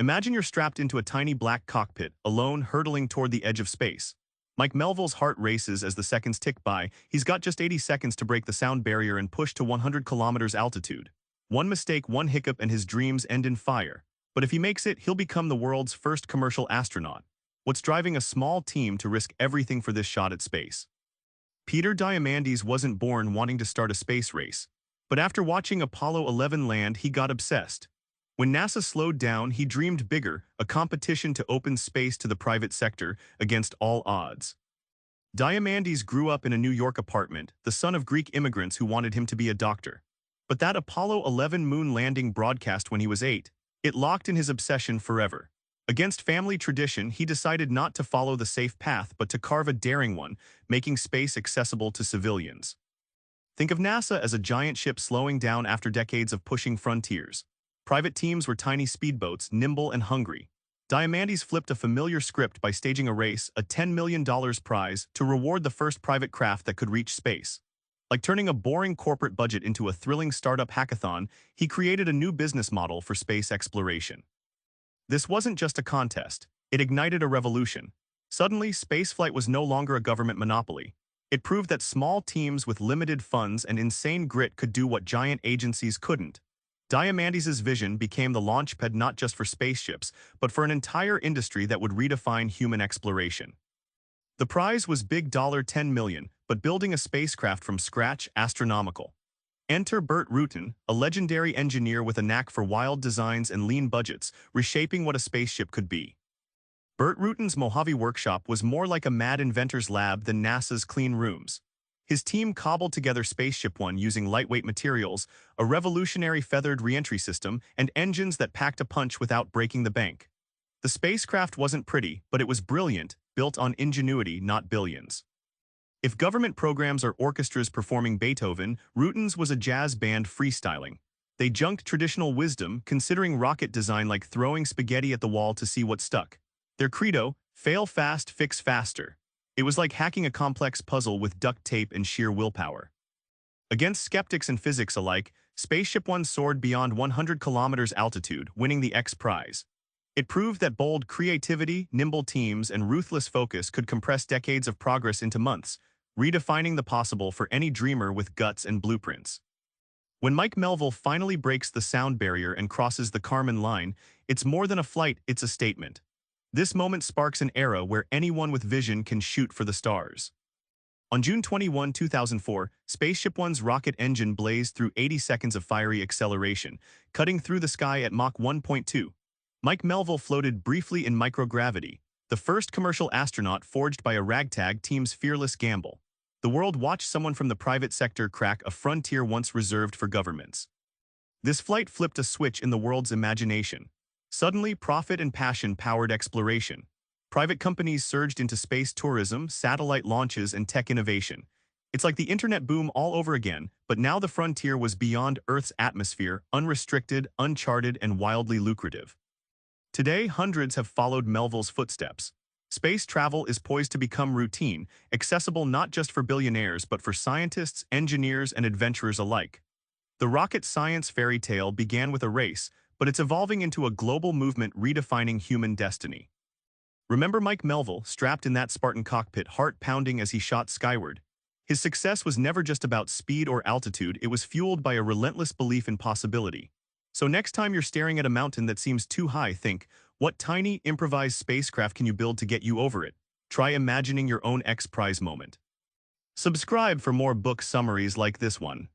Imagine you're strapped into a tiny black cockpit, alone, hurtling toward the edge of space. Mike Melville's heart races as the seconds tick by. He's got just 80 seconds to break the sound barrier and push to 100 kilometers altitude. One mistake, one hiccup, and his dreams end in fire. But if he makes it, he'll become the world's first commercial astronaut. What's driving a small team to risk everything for this shot at space? Peter Diamandis wasn't born wanting to start a space race. But after watching Apollo 11 land, he got obsessed. When NASA slowed down, he dreamed bigger, a competition to open space to the private sector against all odds. Diamandis grew up in a New York apartment, the son of Greek immigrants who wanted him to be a doctor. But that Apollo 11 moon landing broadcast when he was 8, it locked in his obsession forever. Against family tradition, he decided not to follow the safe path but to carve a daring one, making space accessible to civilians. Think of NASA as a giant ship slowing down after decades of pushing frontiers. Private teams were tiny speedboats, nimble and hungry. Diamandis flipped a familiar script by staging a race, a $10 million prize, to reward the first private craft that could reach space. Like turning a boring corporate budget into a thrilling startup hackathon, he created a new business model for space exploration. This wasn't just a contest. It ignited a revolution. Suddenly, spaceflight was no longer a government monopoly. It proved that small teams with limited funds and insane grit could do what giant agencies couldn't. Diamandis' vision became the launchpad not just for spaceships, but for an entire industry that would redefine human exploration. The prize was big $10 million, but building a spacecraft from scratch, astronomical. Enter Burt Rutan, a legendary engineer with a knack for wild designs and lean budgets, reshaping what a spaceship could be. Burt Rutan's Mojave workshop was more like a mad inventor's lab than NASA's clean rooms. His team cobbled together Spaceship One using lightweight materials, a revolutionary feathered reentry system, and engines that packed a punch without breaking the bank. The spacecraft wasn't pretty, but it was brilliant, built on ingenuity, not billions. If government programs are orchestras performing Beethoven, Rutan's was a jazz band freestyling. They junked traditional wisdom, considering rocket design like throwing spaghetti at the wall to see what stuck. Their credo, fail fast, fix faster. It was like hacking a complex puzzle with duct tape and sheer willpower. Against skeptics and physics alike, Spaceship One soared beyond 100 kilometers altitude, winning the X Prize. It proved that bold creativity, nimble teams, and ruthless focus could compress decades of progress into months, redefining the possible for any dreamer with guts and blueprints. When Mike Melville finally breaks the sound barrier and crosses the Kármán line, it's more than a flight, it's a statement. This moment sparks an era where anyone with vision can shoot for the stars. On June 21, 2004, Spaceship One's rocket engine blazed through 80 seconds of fiery acceleration, cutting through the sky at Mach 1.2. Mike Melville floated briefly in microgravity, the first commercial astronaut forged by a ragtag team's fearless gamble. The world watched someone from the private sector crack a frontier once reserved for governments. This flight flipped a switch in the world's imagination. Suddenly, profit and passion powered exploration. Private companies surged into space tourism, satellite launches, and tech innovation. It's like the internet boom all over again, but now the frontier was beyond Earth's atmosphere, unrestricted, uncharted, and wildly lucrative. Today, hundreds have followed Melville's footsteps. Space travel is poised to become routine, accessible not just for billionaires but for scientists, engineers, and adventurers alike. The rocket science fairy tale began with a race, but it's evolving into a global movement redefining human destiny. Remember Mike Melville, strapped in that Spartan cockpit, heart pounding as he shot skyward? His success was never just about speed or altitude, it was fueled by a relentless belief in possibility. So next time you're staring at a mountain that seems too high, think, what tiny, improvised spacecraft can you build to get you over it? Try imagining your own X Prize moment. Subscribe for more book summaries like this one.